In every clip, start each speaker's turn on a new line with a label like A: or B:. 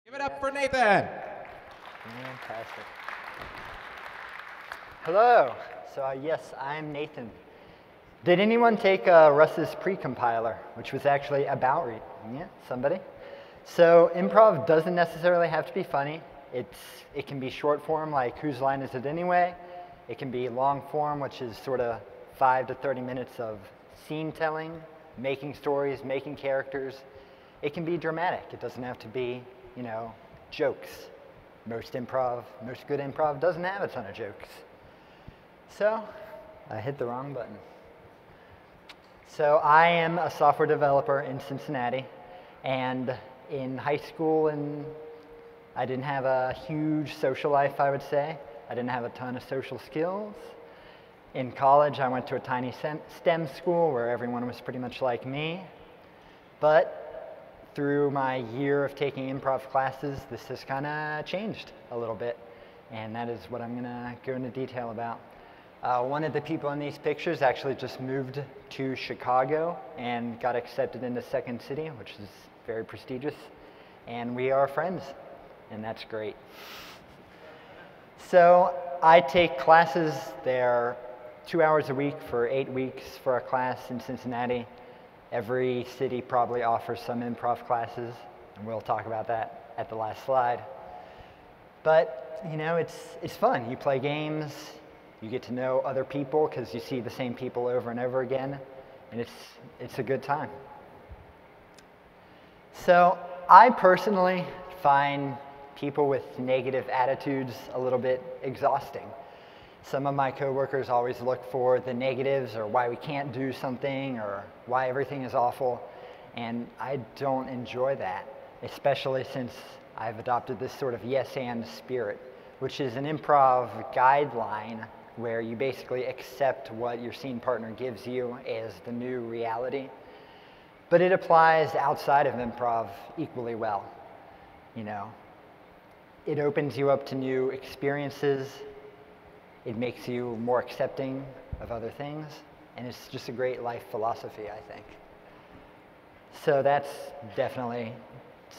A: Give it up for Nathan.
B: Fantastic. Hello. So yes, I'm Nathan. Did anyone take Russ's pre-compiler, which was actually about reading? Yeah, somebody? So improv doesn't necessarily have to be funny. It can be short form, like whose line is it anyway? It can be long form, which is sort of 5 to 30 minutes of scene telling, making stories, making characters. It can be dramatic. It doesn't have to be, jokes. Most good improv doesn't have a ton of jokes. So, I hit the wrong button. So I am a software developer in Cincinnati, and in high school I didn't have a huge social life, I would say. I didn't have a ton of social skills. In college, I went to a tiny STEM school where everyone was pretty much like me. But through my year of taking improv classes, this has kind of changed a little bit, and that is what I'm going to go into detail about. One of the people in these pictures actually just moved to Chicago and got accepted into Second City, which is very prestigious, and we are friends, and that's great. So I take classes. They're 2 hours a week for 8 weeks for a class in Cincinnati. Every city probably offers some improv classes, and we'll talk about that at the last slide. But, it's fun. You play games. You get to know other people because you see the same people over and over again, and it's a good time. So I personally find people with negative attitudes a little bit exhausting. Some of my coworkers always look for the negatives or why we can't do something or why everything is awful, and I don't enjoy that, especially since I've adopted this sort of yes and spirit, which is an improv guideline where you basically accept what your scene partner gives you as the new reality. But it applies outside of improv equally well. It opens you up to new experiences. It makes you more accepting of other things. And it's just a great life philosophy, I think. So that's definitely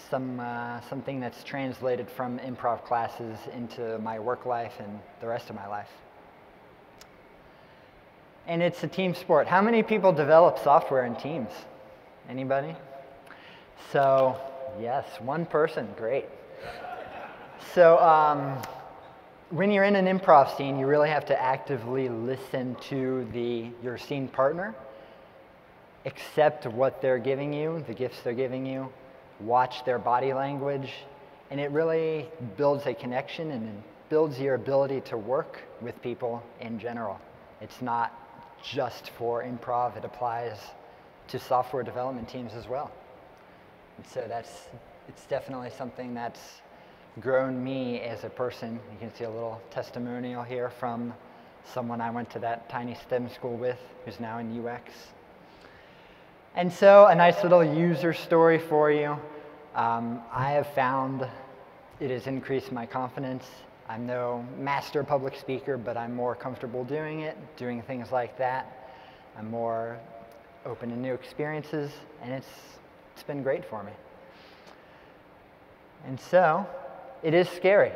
B: something that's translated from improv classes into my work life and the rest of my life. And it's a team sport. How many people develop software in teams? Anybody? So, yes, one person, great. So, when you're in an improv scene, you really have to actively listen to your scene partner, accept what they're giving you, the gifts they're giving you, watch their body language, and it really builds a connection and it builds your ability to work with people in general. It's not just for improv, it applies to software development teams as well. And so it's definitely something that's grown me as a person. You can see a little testimonial here from someone I went to that tiny STEM school with, who's now in UX. And so a nice little user story for you. I have found it has increased my confidence. I'm no master public speaker, but I'm more comfortable doing doing things like that. I'm more open to new experiences, and it's been great for me. And so, it is scary.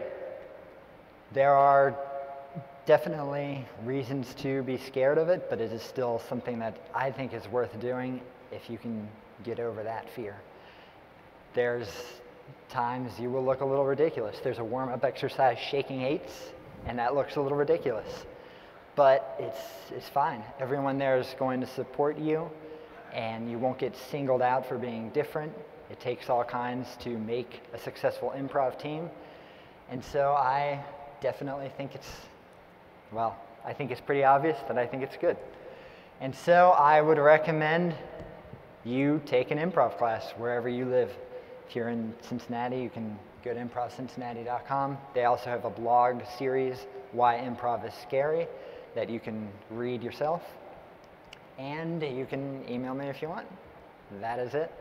B: There are definitely reasons to be scared of it, but it is still something that I think is worth doing if you can get over that fear. There's times you will look a little ridiculous. There's a warm-up exercise, shaking eights, and that looks a little ridiculous. But it's fine. Everyone there is going to support you, and you won't get singled out for being different. It takes all kinds to make a successful improv team. And so I definitely think I think it's pretty obvious that I think it's good. And so I would recommend you take an improv class wherever you live. If you're in Cincinnati, you can go to improvcincinnati.com. They also have a blog series, Why Improv is Scary, that you can read yourself. And you can email me if you want. That is it.